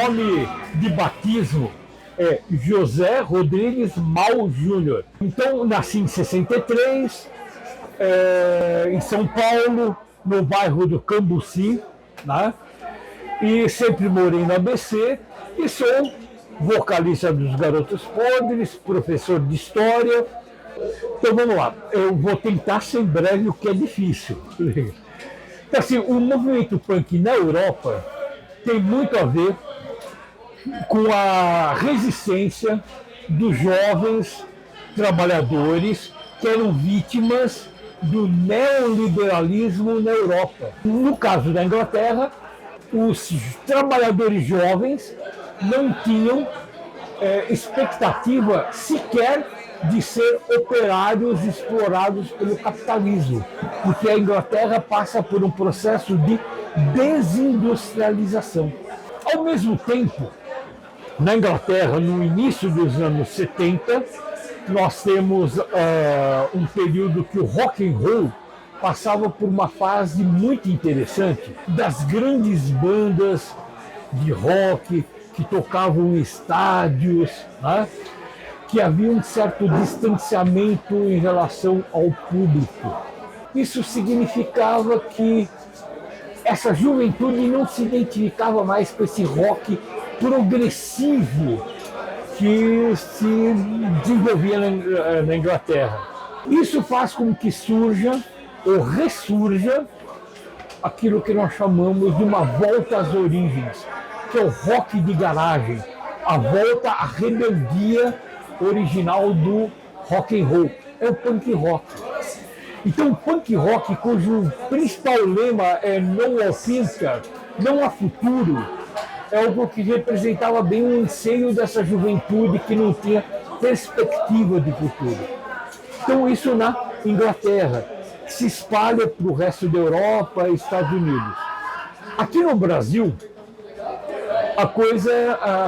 nome de batismo é José Rodrigues Mal Júnior. Então, nasci em 63, em São Paulo, no bairro do Cambuci, né? E sempre morei no ABC e sou vocalista dos Garotos Podres, professor de história. Então vamos lá, eu vou tentar ser breve, o que é difícil. Então, assim, o movimento punk na Europa tem muito a ver com a resistência dos jovens trabalhadores que eram vítimas do neoliberalismo na Europa. No caso da Inglaterra, os trabalhadores jovens não tinham expectativa sequer de ser operários explorados pelo capitalismo, porque a Inglaterra passa por um processo de desindustrialização. Ao mesmo tempo, na Inglaterra, no início dos anos 70, nós temos um período que o rock and roll passava por uma fase muito interessante, das grandes bandas de rock que tocavam em estádios, né? Que havia um certo distanciamento em relação ao público. Isso significava que essa juventude não se identificava mais com esse rock progressivo que se desenvolvia na Inglaterra. Isso faz com que surja ou ressurja aquilo que nós chamamos de uma volta às origens, que é o rock de garagem, a volta à rebeldia original do rock and roll, é o punk rock. Então o punk rock, cujo principal lema é não ao future, não há futuro, é algo que representava bem o anseio dessa juventude que não tinha perspectiva de futuro. Então isso na Inglaterra, se espalha para o resto da Europa e Estados Unidos. Aqui no Brasil, a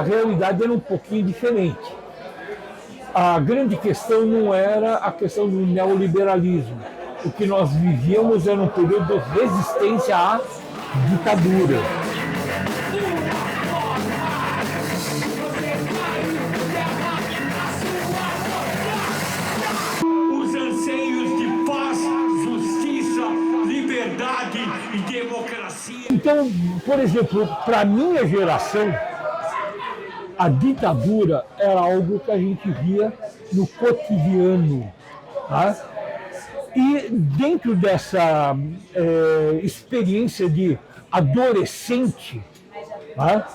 realidade era um pouquinho diferente. A grande questão não era a questão do neoliberalismo. O que nós vivíamos era um período de resistência à ditadura. Os anseios de paz, justiça, liberdade e democracia. Então, por exemplo, para a minha geração, a ditadura era algo que a gente via no cotidiano. Tá? E dentro dessa experiência de adolescente, tá?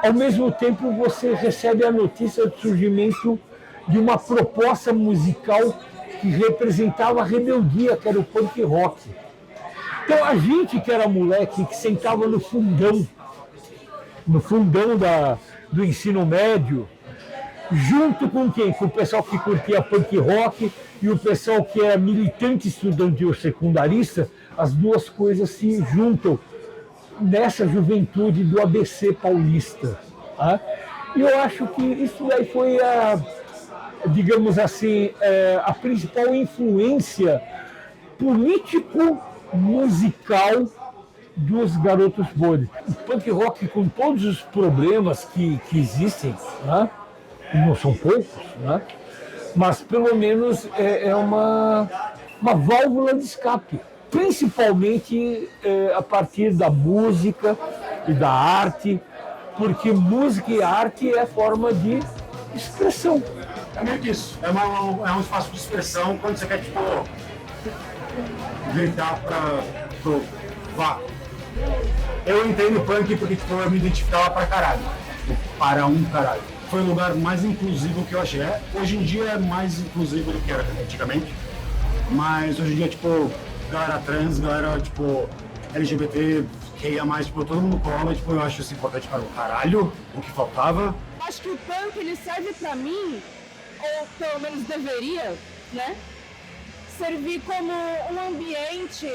Ao mesmo tempo você recebe a notícia do surgimento de uma proposta musical que representava a rebeldia, que era o punk rock. Então a gente que era moleque, que sentava no fundão do ensino médio, junto com quem? Com o pessoal que curtia punk rock e o pessoal que é militante estudantil secundarista, as duas coisas se juntam nessa juventude do ABC paulista. Tá? E eu acho que isso daí foi digamos assim, a principal influência político-musical dos Garotos Podres. O punk rock, com todos os problemas que existem, né? Não são poucos, né? Mas pelo menos é uma válvula de escape, principalmente a partir da música e da arte, porque música e arte é forma de expressão. É meio que isso, é um espaço de expressão quando você quer, tipo, gritar pro vácuo. Eu entendo punk porque, tipo, eu me identificava pra caralho, para um caralho. Foi o lugar mais inclusivo que eu achei. Hoje em dia é mais inclusivo do que era antigamente, mas hoje em dia, tipo, galera trans, galera, tipo, LGBT, QIA+, tipo, todo mundo cola, tipo, eu acho isso importante para o caralho, o que faltava. Acho que o punk, ele serve pra mim, ou pelo menos deveria, né, servir como um ambiente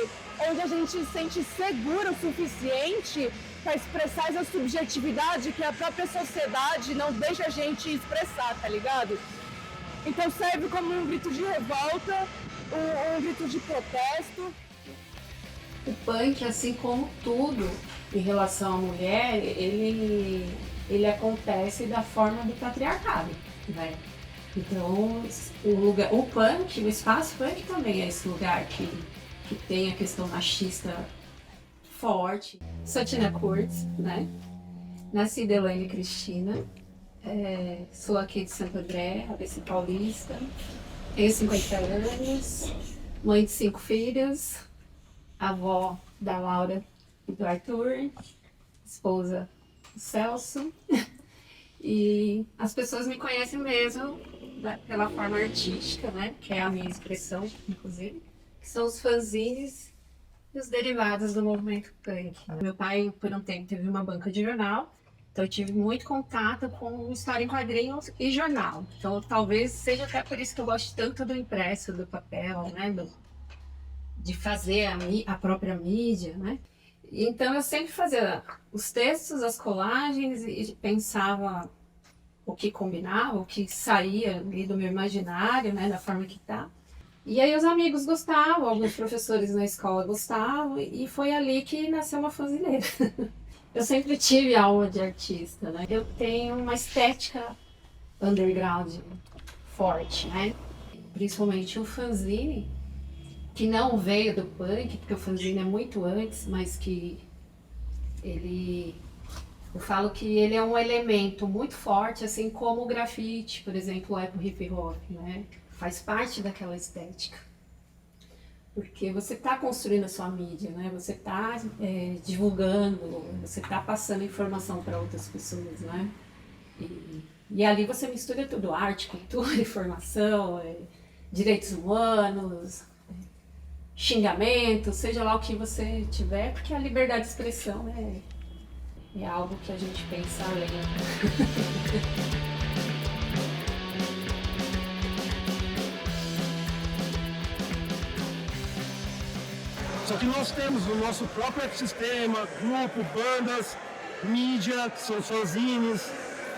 onde a gente se sente seguro o suficiente para expressar essa subjetividade que a própria sociedade não deixa a gente expressar, tá ligado? Então serve como um grito de revolta, um grito de protesto. O punk, assim como tudo, em relação à mulher, ele acontece da forma do patriarcado, né? Então, o punk, o espaço punk também é esse lugar que tem a questão machista forte. Sou Tina Kurtz, né? Nasci de Elaine Cristina, sou aqui de Santo André, ABC Paulista, tenho 50 anos, mãe de 5 filhos, avó da Laura e do Arthur, esposa do Celso. E as pessoas me conhecem mesmo pela forma artística, né? Que é a minha expressão, inclusive, que são os fanzines e os derivados do movimento punk. Meu pai, por um tempo, teve uma banca de jornal, então eu tive muito contato com história em quadrinhos e jornal. Então talvez seja até por isso que eu gosto tanto do impresso, do papel, né? De fazer a própria mídia, né? Então eu sempre fazia os textos, as colagens e pensava o que combinava, o que saía ali do meu imaginário, né, da forma que tá. E aí os amigos gostavam, alguns professores na escola gostavam, e foi ali que nasceu uma fanzineira. Eu sempre tive alma de artista, né? Eu tenho uma estética underground forte, né? Principalmente o fanzine, que não veio do punk, porque o fanzine é muito antes, mas que eu falo que ele é um elemento muito forte, assim como o grafite, por exemplo, é pro hip hop, né? Faz parte daquela estética. Porque você está construindo a sua mídia, né? Você está divulgando, você está passando informação para outras pessoas, né? E ali você mistura tudo, arte, cultura, informação, direitos humanos, xingamento, seja lá o que você tiver, porque a liberdade de expressão é algo que a gente pensa além. Só que nós temos o nosso próprio ecossistema, grupo, bandas, mídia, que são os fanzines,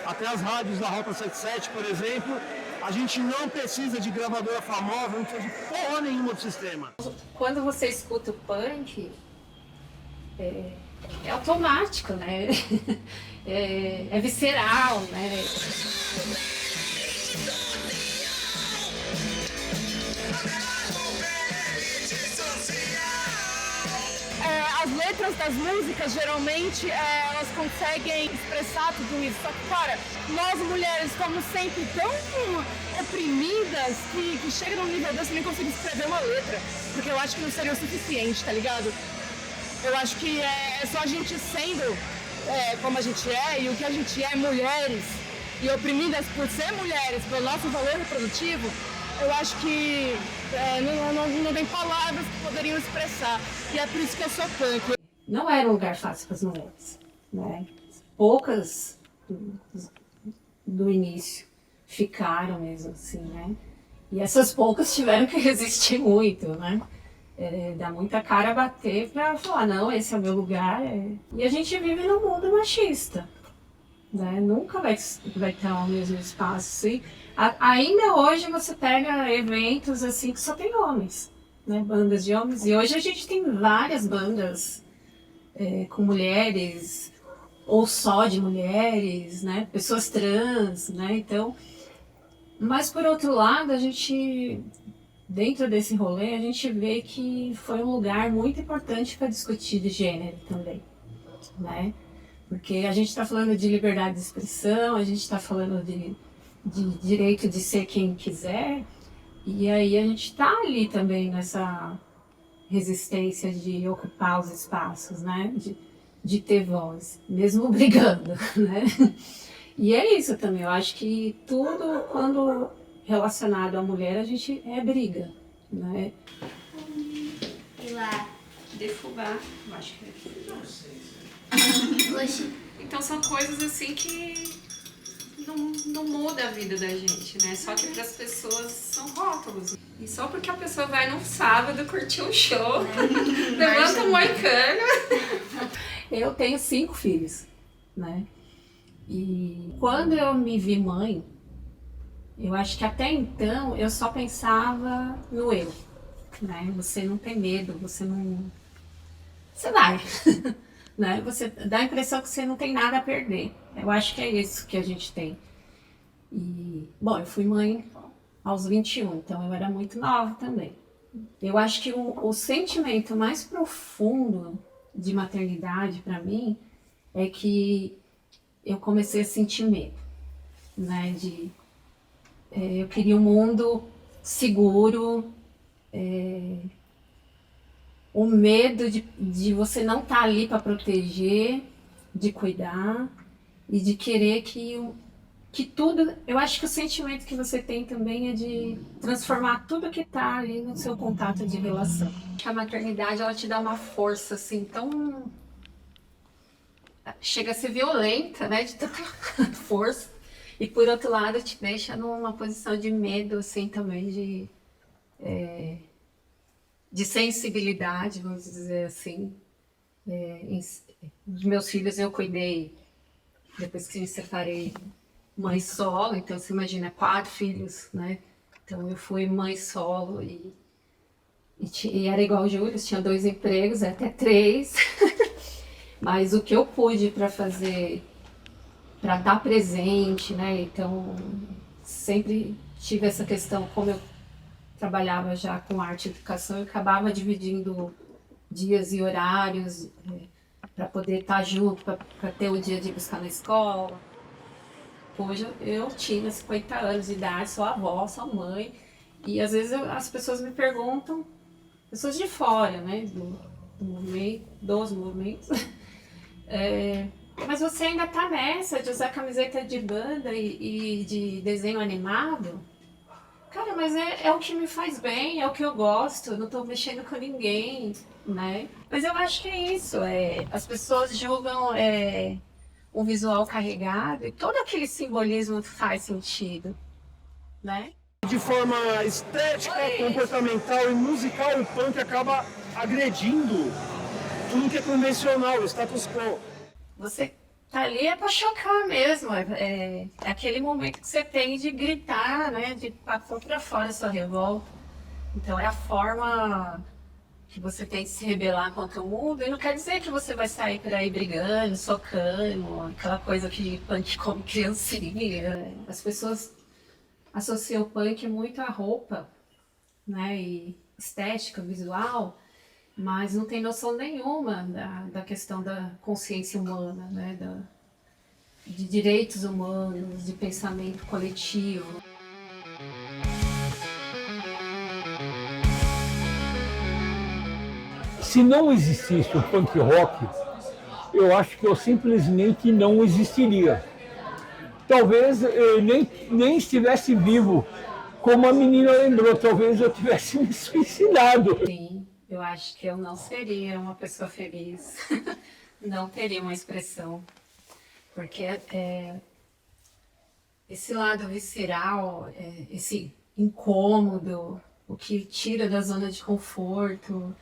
até as rádios da Rota 77, por exemplo. A gente não precisa de gravadora famosa, não precisa de porra nenhuma do sistema. Quando você escuta o punk, é automático, né? É visceral, né? As letras das músicas, geralmente, elas conseguem expressar tudo isso. Só que, cara, nós mulheres estamos sempre tão oprimidas que chega num nível desse eu nem consigo escrever uma letra. Porque eu acho que não seria o suficiente, tá ligado? Eu acho que é só a gente sendo como a gente é, e o que a gente é, mulheres, e oprimidas por ser mulheres, pelo nosso valor reprodutivo, eu acho que não tem palavras que poderiam expressar. E é por isso que eu sou punk. Não era um lugar fácil para as mulheres, né? Poucas do início ficaram mesmo assim, né? E essas poucas tiveram que resistir muito, né? Dá muita cara a bater para falar, não, esse é o meu lugar. E a gente vive num mundo machista, né? Nunca vai ter o mesmo espaço. E ainda hoje você pega eventos assim que só tem homens, né? Bandas de homens. E hoje a gente tem várias bandas com mulheres, ou só de mulheres, né? Pessoas trans, né? Então, mas por outro lado, a gente, dentro desse rolê, a gente vê que foi um lugar muito importante para discutir de gênero também, né? Porque a gente está falando de liberdade de expressão, a gente está falando de direito de ser quem quiser, e aí a gente está ali também nessa resistência de ocupar os espaços, né? De ter voz, mesmo brigando, né? E é isso também, eu acho que tudo quando relacionado à mulher, a gente briga, né? Lá. Defubá, eu acho que é. Não sei. Oxi. Então são coisas assim que não muda a vida da gente, né? Só que para as pessoas são rótulos. E só porque a pessoa vai num sábado curtir um show, levanta um moicano. Eu tenho 5 filhos, né? E quando eu me vi mãe, eu acho que até então eu só pensava no eu, né? Você não tem medo, você não... Você vai, né? Você dá a impressão que você não tem nada a perder. Eu acho que é isso que a gente tem. E, bom, eu fui mãe aos 21, então eu era muito nova também. Eu acho que o sentimento mais profundo de maternidade para mim é que eu comecei a sentir medo, né? Eu queria um mundo seguro, o medo de você não estar ali para proteger, de cuidar e de querer que tudo... Eu acho que o sentimento que você tem também é de transformar tudo que está ali no seu contato de relação. A maternidade, ela te dá uma força, assim, tão... Chega a ser violenta, né, de tanta força. E, por outro lado, te deixa numa posição de medo, assim, também, de sensibilidade, vamos dizer assim. Dos meus filhos eu cuidei, depois que me separei, mãe solo, então você imagina, 4 filhos, né? Então eu fui mãe solo e era igual o Júlio, tinha 2 empregos, até 3. Mas o que eu pude para fazer, para estar presente, né? Então sempre tive essa questão, como eu trabalhava já com arte e educação, eu acabava dividindo dias e horários para poder estar junto, para ter o dia de buscar na escola. Hoje eu tinha 50 anos de idade, sou avó, sou mãe, e às vezes as pessoas me perguntam, pessoas de fora, né, dos movimentos, mas você ainda tá nessa de usar camiseta de banda e de desenho animado? Cara, mas é o que me faz bem, é o que eu gosto, eu não tô mexendo com ninguém, né? Mas eu acho que é isso, as pessoas julgam um visual carregado e todo aquele simbolismo faz sentido, né? De forma estética, comportamental e musical, o punk acaba agredindo tudo que é convencional, o status quo. Você tá ali pra chocar mesmo, é aquele momento que você tem de gritar, né, de pôr pra fora a sua revolta. Então é a forma que você tem de se rebelar contra o mundo, e não quer dizer que você vai sair por aí brigando, socando, aquela coisa que punk come criancinha. As pessoas associam o punk muito à roupa, né, e estética, visual, mas não tem noção nenhuma da questão da consciência humana, né, de direitos humanos, de pensamento coletivo. Se não existisse o punk rock, eu acho que eu simplesmente não existiria. Talvez eu nem estivesse vivo, como a menina lembrou, talvez eu tivesse me suicidado. Sim, eu acho que eu não seria uma pessoa feliz, não teria uma expressão, porque esse lado visceral, esse incômodo, o que tira da zona de conforto,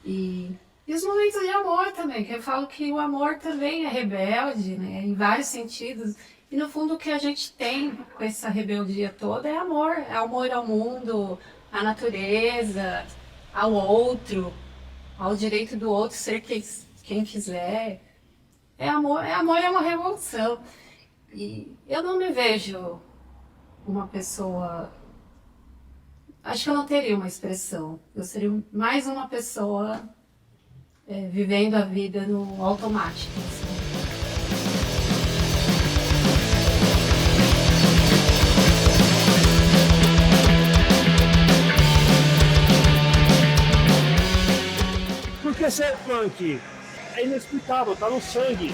e os momentos de amor também, que eu falo que o amor também é rebelde, né, em vários sentidos. E no fundo o que a gente tem com essa rebeldia toda é amor ao mundo, à natureza, ao outro, ao direito do outro ser quem quiser. É amor, é uma revolução. E eu não me vejo uma pessoa... Acho que eu não teria uma expressão. Eu seria mais uma pessoa vivendo a vida no automático. Assim. Porque ser punk é inexplicável, tá no sangue.